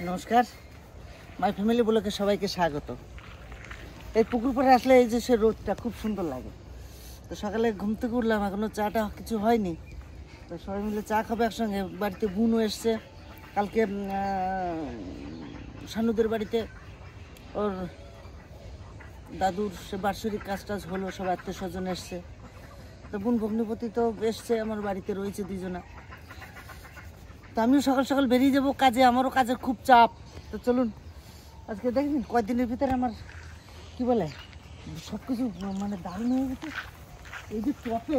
নমস্কার, my family ব্লগে সবাইকে স্বাগত। এই পুকুর পাড়ে আসলে এই যে সে রোদটা খুব সুন্দর লাগে। তো সকালে ঘুম থেকে উঠলাম, এখনো চাটা কিছু হয়নি। তো সবাই মিলে চা খাবে একসঙ্গে। বাড়িতে বুনও এসছে, কালকে শানুদের বাড়িতে ওর দাদুর সে বার্ষিক কাজ টাজ হলো, সব আত্মীয় স্বজন এসছে। তো বোন ভগ্নিপতি তো এসছে, আমার বাড়িতে রয়েছে দুজনা। তো আমিও সকাল সকাল বেরিয়ে যাবো কাজে, আমারও কাজের খুব চাপ। তো চলুন, আজকে দেখবেন কয়েকদিনের ভিতরে আমার কি বলে সব কিছু মানে দারুণ হয়ে গেছে। এই যে টপে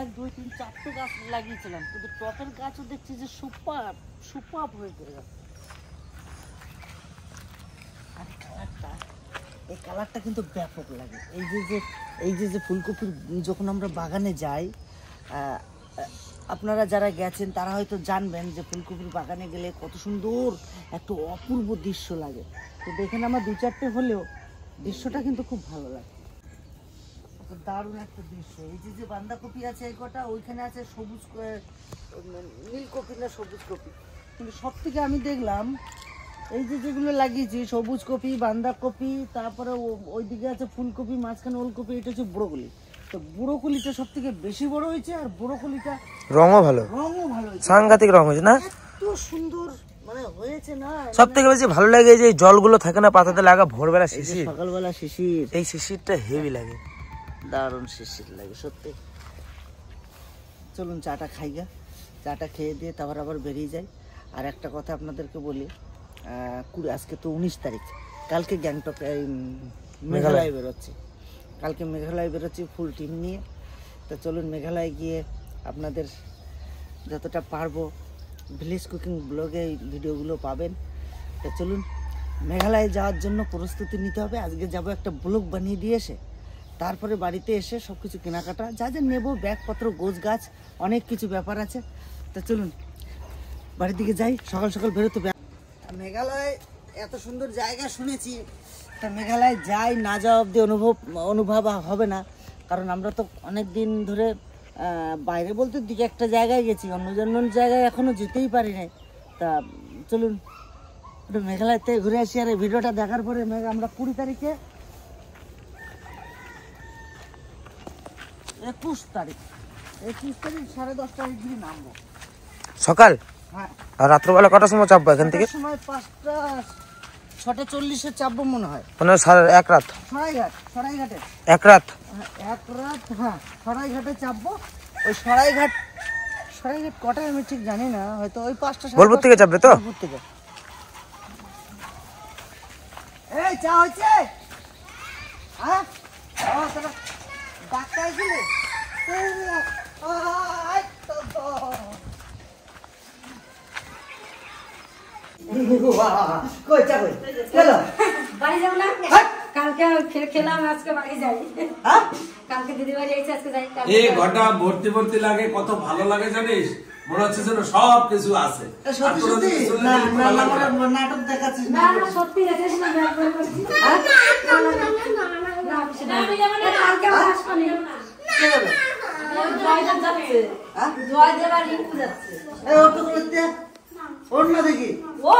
1, 2, 3, 4টে গাছ লাগিয়েছিলাম, কিন্তু টপের গাছও দেখছি যে সুপার হয়ে গেছে। আর এই কালারটা কিন্তু ব্যাপক লাগে। এই যে ফুলকপির যখন আমরা বাগানে যাই, আপনারা যারা গেছেন তারা হয়তো জানবেন যে ফুলকপির বাগানে গেলে কত সুন্দর একটা অপূর্ব দৃশ্য লাগে। তো দেখেন আমার 2-4টে হলেও দৃশ্যটা কিন্তু খুব ভালো লাগে, দারুণ একটা দৃশ্য। এই যে বাঁধাকপি আছে এই কটা, ওইখানে আছে সবুজ নীলকপি না সবুজ কপি। কিন্তু সব থেকে আমি দেখলাম এই যেগুলো লাগিয়েছি সবুজ কপি, বাঁধাকপি, তারপরে ওইদিকে আছে ফুলকপি, মাঝখানে ওলকপি, এটা হচ্ছে ব্রোকলি। তো ব্রোকলিটা সব থেকে বেশি বড় হয়েছে, আর ব্রোকলিটা রঙও ভালো হয়েছে, সাংঘাতিক রং হয়েছে না, এত সুন্দর মানে হয়েছে না। সব থেকে বেশি ভালো লাগে যে জলগুলো থাকে না পাতাতে লাগা, ভোরবেলা শিশির, সকালবেলা শিশির, এই শিশিরটা হেভি লাগে, দারুণ শিশির লাগে সত্যি। চলুন চাটা খাইগা, চাটা খেয়ে দিয়ে তারপর আবার বেরিয়ে যাই। আর একটা কথা আপনাদেরকে বলি, আজকে তো 19 তারিখ, কালকে গ্যাংটক মেঘালয় বেরোচ্ছি। ফুল টিম নিয়ে। তো চলুন মেঘালয় গিয়ে আপনাদের যতটা পারবো ভিলেজ কুকিং ব্লগে এই ভিডিওগুলো পাবেন। তো চলুন মেঘালয় যাওয়ার জন্য প্রস্তুতি নিতে হবে। আজকে যাব একটা ব্লগ বানিয়ে দিয়ে এসে, তারপরে বাড়িতে এসে সব কিছু কেনাকাটা যা যা নেবো, ব্যাগপত্র, গোছ গাছ, অনেক কিছু ব্যাপার আছে। তো চলুন বাড়ির দিকে যাই, সকাল সকাল বেরোতে। মেঘালয় এত সুন্দর জায়গা শুনেছি, তা মেঘালয় যাই না যাওয়া অব্দি অনুভব হবে না, কারণ আমরা তো অনেক দিন ধরে বাইরে বলতে দিকে একটা জায়গায় গেছি, অন্য জায়গায় এখনো যেতেই পারি নাই। তা চলুন একটু মেঘালয়তে ঘুরে আসি। আর এই ভিডিওটা দেখার পরে আমরা 20 তারিখে 21 তারিখ 10:30 দিকে নামবো সকাল। হ্যাঁ, আর রাত্রবেলা কটার সময় চাপবো এখান থেকে? সময় 5টা 6:40 চাপবো মনে হয়, মানে এক রাত সরাইঘাটে এক রাত হ্যাঁ সরাইঘাটে চাপবো। ওই সরাইঘাট কটায় আমি ঠিক জানি না, হয়তো ওই 5টা বোলপুর থেকে চাপবে। তো বোলপুর থেকে এই চা হচ্ছে, হ্যাঁ তোরা ডাক্তার গেলে বাড়ি যাবো না, কালকে খেলাম, আজকে বাড়ি যাই। কালকে দিদি বাড়ি এসে আজকে যাই। এই ঘরটা ভর্তি লাগে, কত ভালো লাগে জানিস, মনে হচ্ছে যেন সব কিছু আছে। নাটক দেখাচ্ছিস না? না সত্যি দেখাচ্ছি না, ওর না দেখি ও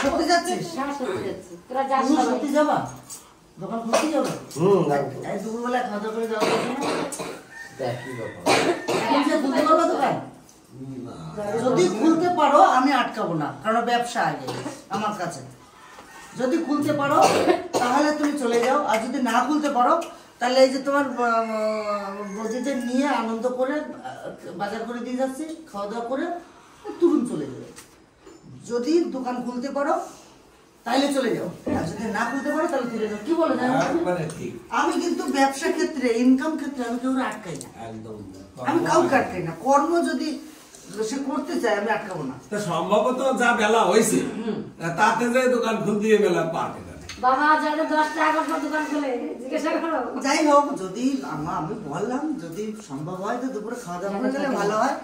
সত্যি যাচ্ছিস? সত্যি যাবা? দোকান খুলতে যাবো? দুপুরবেলা খাওয়া দাওয়া করে যাওয়া দোকান যদি খুলতে পারো আমি আটকাবো না, কারণ ব্যবসা আগে আমার কাছে। যদি খুলতে পারো তাহলে তুমি চলে যাও, আর যদি না খুলতে পারো তাহলে এই যে তোমার বজিদের নিয়ে আনন্দ করে বাজার করে দিয়ে যাচ্ছি, খাওয়া দাওয়া করে তুরুন চলে যাবে। যদি দোকান খুলতে পারো তাহলে চলে যাও, আর যদি না খুলতে পারো তাহলে চলে যাও। কি বলো? আমি কিন্তু ব্যবসা ক্ষেত্রে, ইনকাম ক্ষেত্রে আমি কেউ আটকাই না, আমি কাউকে আটকাই না। কর্ম যদি সে করতে চায় আমি আটকাবো না। সম্ভবত যা বেলা হয়েছে তাতে যে দোকান খুলতে বেলা পারবে না। যাই হোক, যদি আমি বললাম যদি সম্ভব হয় তো দুপুরে খাওয়া দাওয়া করে গেলে ভালো হয়,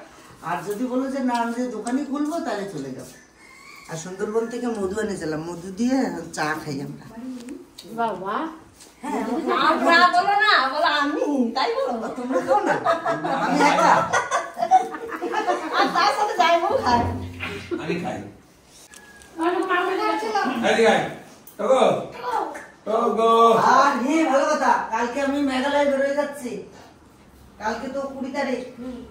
আর যদি বলো যে না আমি দোকানই খুলবো তাহলে চলে যাবো। আর সুন্দরবন থেকে মধু এনেছিলাম, মধু দিয়ে চা খাই আমরা। বাবা আমরা বলো না, বলো আমি, তাই বলো। তোমরা খাও না, আমি একা। আর তার সাথে যাইবো খাই। আমি খাই। এদিকে আয়। Togo, Togo. আর হ্যাঁ, ভালো কথা, কালকে আমি মেঘালয় বেরোয় যাচ্ছি। কালকে তো 20 তারিখ,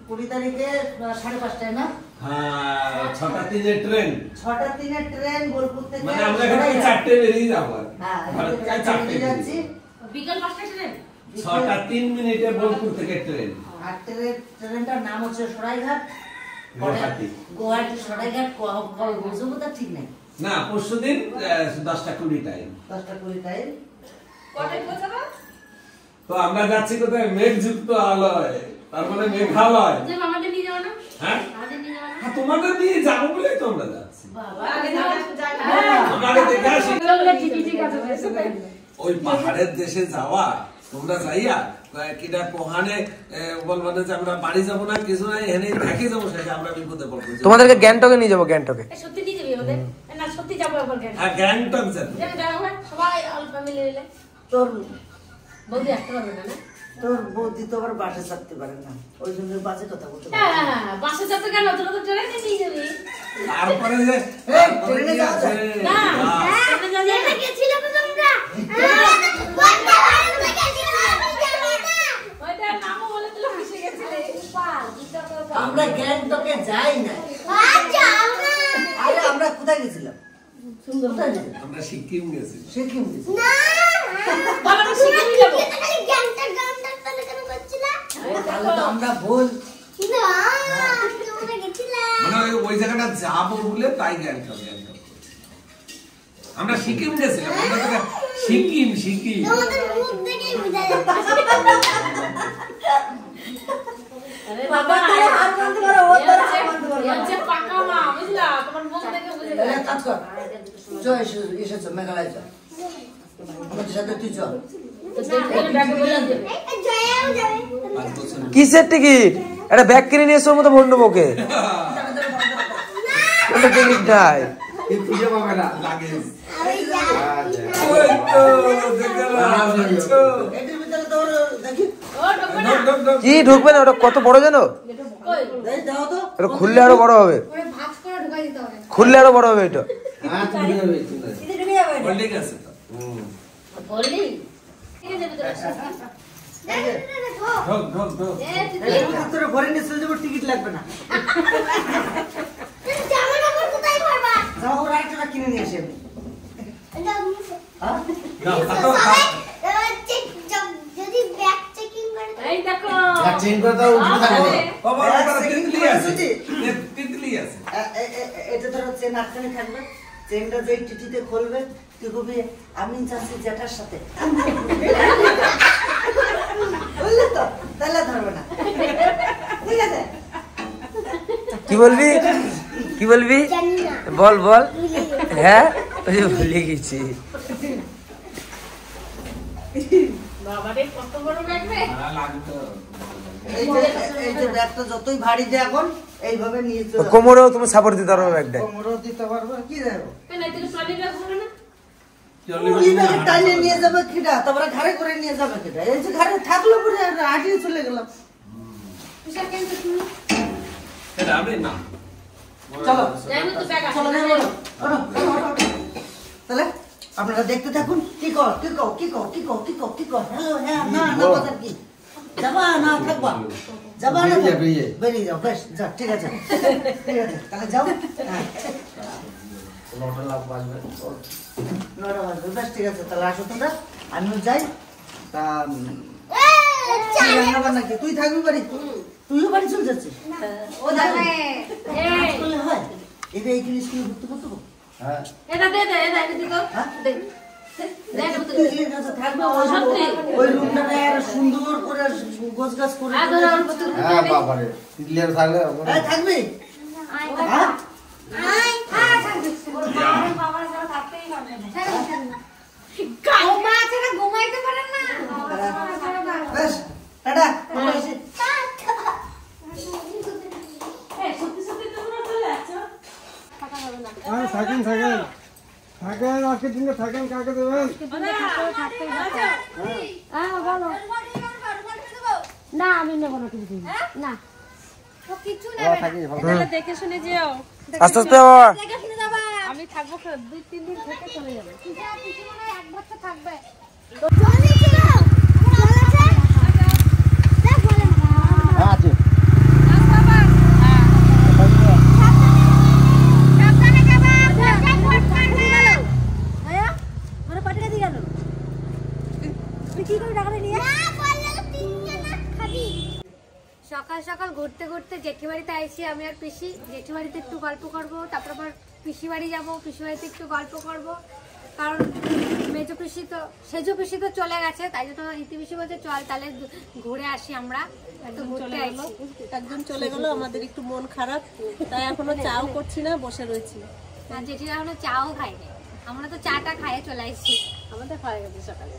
20 তারিখে 5:30টায় না? হ্যাঁ, 6:03 ট্রেন। 6:03 ট্রেন বোলপুর থেকে। মানে আমরা এখান থেকে 4টে বেরিয়ে যাবো। হ্যাঁ, ভারতকায় 4টে যাচ্ছি। বিকাল 5টা ট্রেন। 6:03 বোলপুর থেকে ট্রেন। আর ট্রেনটার নাম হচ্ছে সরাইঘাট। গুয়াহাটি। গুয়াহাটি সরাইঘাট কল বলছো তো ঠিক নাই। না, পরশুদিন 10:20 টাইম। 10:20 টাইম। কটায় পৌঁছাবো? তো আমরা যাচ্ছি কোথায়? মেঘযুক্ত আলয়, তার মানে মেঘালয়। যে আমাদের নিয়ে যাও না? হ্যাঁ, আমাদের নিয়ে যাও না? হ্যাঁ, তোমাদের নিয়ে যাবো বলেই তো আমরা যাচ্ছি। বাবা, আগে যাও, যাই না। আমরা আগে দেখে আসি। ঠিক আছে, বেশ তাই। ওই পাহাড়ের দেশে যাওয়া, তোমরা যাইয়া কিনা পোহানে বলবো না যে আমরা বাড়ি যাবো না, কিছু নাই, এখানে দেখে যাবো, সেটা আমরা বিপদে পড়বো। তোমাদেরকে গ্যাংটকে নিয়ে যাবো, গ্যাংটকে। সত্যি নিয়ে যাবি আমাদের? না, সত্যি যাবো একবার কেন? হ্যাঁ, গ্যাংটক যাবো। যাবো সবাই অল ফ্যামিলি মিলে। তোর বৌদি আসতে পারবে না, না? তোর বৌদি তো আবার বাসে চাপতে পারে না, ওই জন্য বাজে কথা বলতে পারে। হ্যাঁ, বাসে যাতে কেন? তোরা তো ট্রেনে নিয়ে যাবি। তারপরে যে ট্রেনে যাওয়া যায়? না, ট্রেনে যাওয়া যায় না। ওইটা নামও বলে দিল, কিসে গেছিলে? আমরা গ্যাংটকে যাই না। আরে আমরা কোথায় গেছিলাম? কোথায় গেছিলাম? আমরা সিকিম গেছি। সিকিম গেছি। বলো না, সিকিমে যাবো। তাহলে তো আমরা ভুল। মানে ওই জায়গাটা যাবো বলে তাই গ্যাংটক গ্যাংটক। আমরা সিকিম গেছিলাম, আমরা তো সিকিম সিকিম। আরে বাবা, আর বলতে পারো, ও তো আর বলতে পারো না। হচ্ছে পাকা মা, বুঝলা? তোমার মুখ দেখে বুঝে তাহলে গেল। এক কাজ কর, এসেছো মেঘালয় চল, আমাদের সাথে তুই চল। তো দেখলে ব্যাগে বলে দেবে। 5 বছর কিসের টিকিট? একটা ব্যাগ কিনে নিয়ে এসো, ওর মতো ভন্ডবোকে। ওটা টিকিট নাই। লাগেজ। ওই তো দেখলাম। এটির ভিতরে তোর দেখি, ও ঢোকো না। ঢোক, ঢোক, ঢোক। কি ঢুকবে না? ওটা কত বড় জানো? কই? এই দাও তো। এটা খুললে আরো বড় হবে, ওরে ভাঁজ করে ঢোকাই দিতে হবে। খুললে আরো বড় হবে এটা। এটা ঢুকে যাবে। হোল্ডিং আছে তো। বললি? ঠিক আছে, ভিতরে আসো। ঢোক, ঢোক, ঢোক। এর ভিতরে ভরে নিয়ে চলে যাবো, টিকিট লাগবে না। যাও, ওর আরেকটা কিনে নিয়ে আসি আমি। হ্যাঁ? যাও, হাঁটো, হাঁটো। এই দেখো। বাবা, ব্যাগ ওখানে checking তিতলি করে আছে। দিয়েছি? তিতলি আছে। এটা ধরো চেন আটকানে থাকবে, চেনটা যেই টিটিতে খুলবে তুই কবি আমি যাচ্ছি জ্যাঠার সাথে, বুঝলি তো? তাহলে ধরবে না, ঠিক আছে? কি বলবি? কি বলবি? বল বল। হ্যাঁ, ওই যে ভুলে গেছি। বাবা রে, কত বড় ব্যাগ রে। লাগতো। এই যে ব্যাগটা যতই ভারী দেয় এখন এইভাবে নিয়ে চলে যাবে। কোমরেও তুমি সাপোর্ট দিতে পারবে ব্যাগটা। কোমরও দিতে পারবে, কি যাবো কেন এদিকে ট্রলি ব্যাগ হবে না? ওই ব্যাগে টাইনে নিয়ে যাবে কিটা, তারপরে ঘাড়ে করে নিয়ে যাবে কিটা? এই যে ঘাড়ে থাকলো পরে হাঁটিয়ে চলে গেলাম। তুষার কেন তো তুমি? এটা আমি না। চলো যাইবো তো ব্যাগ আছে। চলো যাই বলো, ওঠো, ওঠো, ওঠো, ওঠো। তাহলে আপনারা দেখতে থাকুন, কি কর কি কর কি কর কি কর কি কর কি কর, হ্যালো, হ্যাঁ, না না বাজার কি যাবা না থাকবা, যাবা না বেরিয়ে যাও, বেশ যা, ঠিক আছে, ঠিক আছে, তাহলে যাও। হ্যাঁ, 9টা বাজবে, বেশ ঠিক আছে, তাহলে আসো তোমরা, আমিও যাই। তা কি রান্না বান্না কি? তুই থাকবি বাড়ি? তুইও বাড়ি চলে যাচ্ছিস? ও যাবে। এই, স্কুলে হয় এটা, এইখানে স্কুলে ভর্তি করতে হবে? এটা দে দে, এটা দে তো। হ্যাঁ? দে। দেখ তো। তুই কাছে থাকবে, ওই রুমটাতে আর সুন্দর করে গোছগাছ করে আর ধর ওর ভিতর হ্যাঁ বাবারে ক্লিয়ার থাকলে এই, থাকবি? হ্যাঁ? বেশ, টাটা, আমরা আসি। সত্যি সত্যি তোমরা চলে যাচ্ছ? থাকেন থাকেন থাকেন আজকের দিনে থাকেন, কাকে দেবেন? হ্যাঁ বলো। না আমি নেবো না কিছু না। দেখে শুনে যেও। আস্তে আস্তে বাবা। আমি থাকবো 2-3 দিন থেকে চলে যাবে। এক বছর থাকবে। আছে সকাল সকাল ঘুরতে ঘুরতে জেঠি বাড়িতে আইছি আমি আর পিসি। জেঠি বাড়িতে একটু গল্প করব, তারপর আবার পিসি বাড়ি যাবো, পিসি বাড়িতে একটু গল্প করব। কারণ মেজো পিসি তো সেজো পিসি তো চলে গেছে, তাই জন্য ইতি পিসি বলছে চল তাহলে ঘুরে আসি আমরা। এত ঘুরতে আইছি। একজন চলে গেল, আমাদের একটু মন খারাপ, তাই এখনো চাও করছি না, বসে রয়েছি। আর জেঠিরা এখনো চাও খাইনি, আমরা তো চাটা খাইয়ে চলে আসছি। আমাদের হয়ে গেছে সকালে,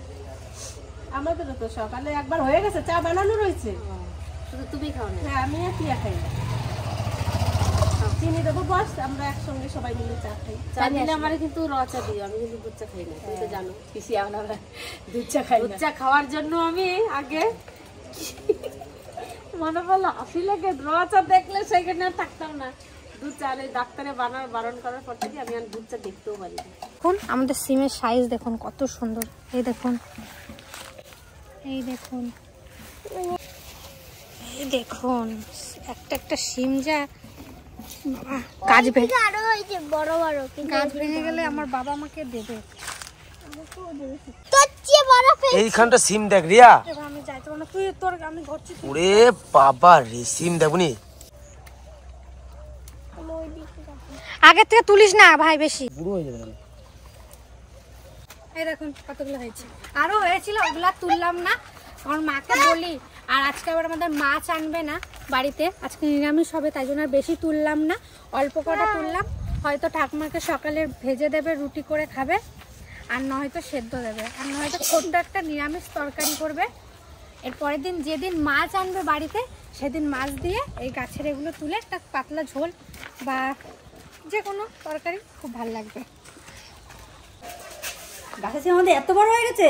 আমাদের তো সকালে একবার হয়ে গেছে, চা বানানো রয়েছে। শুধু তুমি খাও না? হ্যাঁ আমি আর টিয়া খাই না, চিনি দেবো বস, আমরা একসঙ্গে সবাই মিলে চা খাই। চা দিলে আমার কিন্তু র চা দিই, আমি কিন্তু দুধ চা খাই না, তুমি তো জানো। পিসি আমরা দুধ চা খাই। দুধ চা খাওয়ার জন্য আমি আগে মনে বললো হাসি লাগে, র চা দেখলে সেইখানে আর থাকতাম না। দুধ চা ডাক্তারে বারণ করার পর থেকে আমি আর দুধ চা দেখতেও পারি না। দেখুন আমাদের সিমের সাইজ দেখুন কত সুন্দর। এই দেখুন, এই দেখুন, এই দেখুন একটা একটা সিম যা গাছ ভেঙে আরো হয়েছে বড় বড়, গাছ ভেঙে গেলে আমার বাবা আমাকে দেবে। তোর চেয়ে বড় এইখানটা সিম দেখ রিয়া। এবার আমি যাইতে পারবো না, তুই তোর আমি ধরছি। ওরে বাবা রে, সিম দেখুনি। আগের থেকে তুলিস না ভাই বেশি। পুরো হয়ে যাবে। এই দেখুন কতগুলো হয়েছে, আরো হয়েছিল ওগুলা তুললাম না, আমার মাকে বলি। আর আজকে আবার আমাদের মাছ আনবে না বাড়িতে, আজকে নিরামিষ হবে, তাই জন্য আর বেশি তুললাম না, অল্প কটা তুললাম। হয়তো ঠাকুমাকে সকালে ভেজে দেবে, রুটি করে খাবে, আর নয়তো সেদ্ধ দেবে, আর নয়তো ছোট্ট একটা নিরামিষ তরকারি করবে। এর পরের দিন যেদিন মাছ আনবে বাড়িতে, সেদিন মাছ দিয়ে এই গাছের এগুলো তুলে একটা পাতলা ঝোল বা যে কোনো তরকারি খুব ভালো লাগবে। গাছের মধ্যে এত বড় হয়ে গেছে,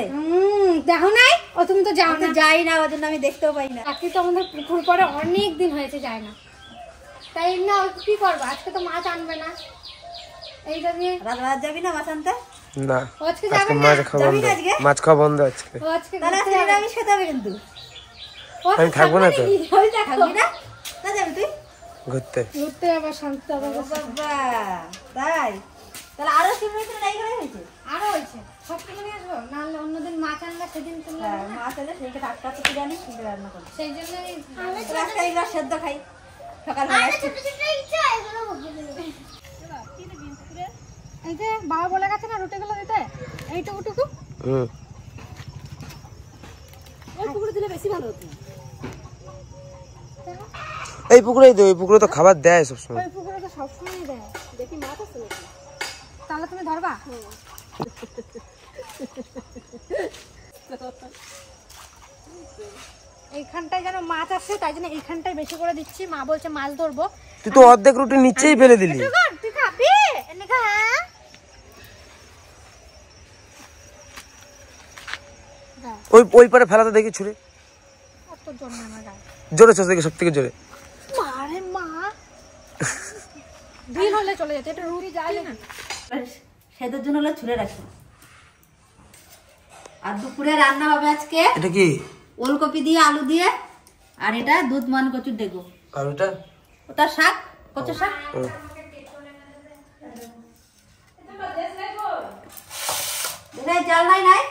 দেখো নাই? ও তুমি তো যাও না। যাই না, ওই জন্য আমি দেখতেও পাই না। চাকরি তো আমাদের পুকুর পরে অনেক দিন হয়েছে যায় না, তাই না কি করবো, আজকে তো মাছ আনবে না। এইটা নিয়ে রাত যাবি না মাছ আনতে? না ও আজকে আজকে যাবে না, মাছ খাওয়া বন্ধ, মাছ খাওয়া বন্ধ আজকে। ও আজকে তাহলে ঘুরতে যাবে। নিরামিষ খেতে হবে কিন্তু। ও আমি থাকবো না তো, ওই দেখো, খাবি না? না যাবি তুই? ঘুরতে। ঘুরতে যাবো শান্তি হবে। বাবা তাই, তাহলে আরো সিম হয়েছে না? এইগুলোই হয়েছে। আরো হয়েছে, সব কিছু নিয়ে আসবো, নাহলে অন্যদিন মাছ আনলে সেদিন তুললে হ্যাঁ, মাছ এলে সেইটা টাটকা তো জানি, কিন্তু রান্না করি। সেই জন্যই আজকে এইবার সেদ্ধ খাই সকালবেলা। ছোট ছোট ইচ্ছা এগুলো বকে দেবে। এই যে বাবা বলে গেছে না রুটিগুলো দিতে, এইটুকুটুকু হুম। ওই পুকুরে দিলে বেশি ভালো হতো। এই পুকুরেই তো, এই পুকুরে তো খাবার দেয় সবসময়। ওই পুকুরে তো সবসময় দেয়। দেখি মাছ আছে নাকি? তাহলে তুমি ধরবা? এইখানটায় যেন মাছ আছে, তাই জন্য এইখানটায় বেশি করে দিচ্ছি। মা বলছে মাছ ধরবো। তুই তো অর্ধেক রুটি নিচেই ফেলে দিলি। তুই খাবি? এনেকা হ্যাঁ ওই ওই পারে ফেলাতে দেখি ছুড়ে। অত জোর না আমার গায়ে। জোরে চোষ দেখি, সব থেকে জোরে। মারে মা ঢিল হলে চলে যেতে, এটা রুটি যায় না। সেদের জন্য হলে ছুলে রাখি। আর দুপুরে রান্না হবে আজকে এটা কি? ওলকপি দিয়ে আলু দিয়ে, আর এটা দুধ মান কচুর দেখো। আর ওটা ওটা শাক, কচু শাক। চাল নাই নাই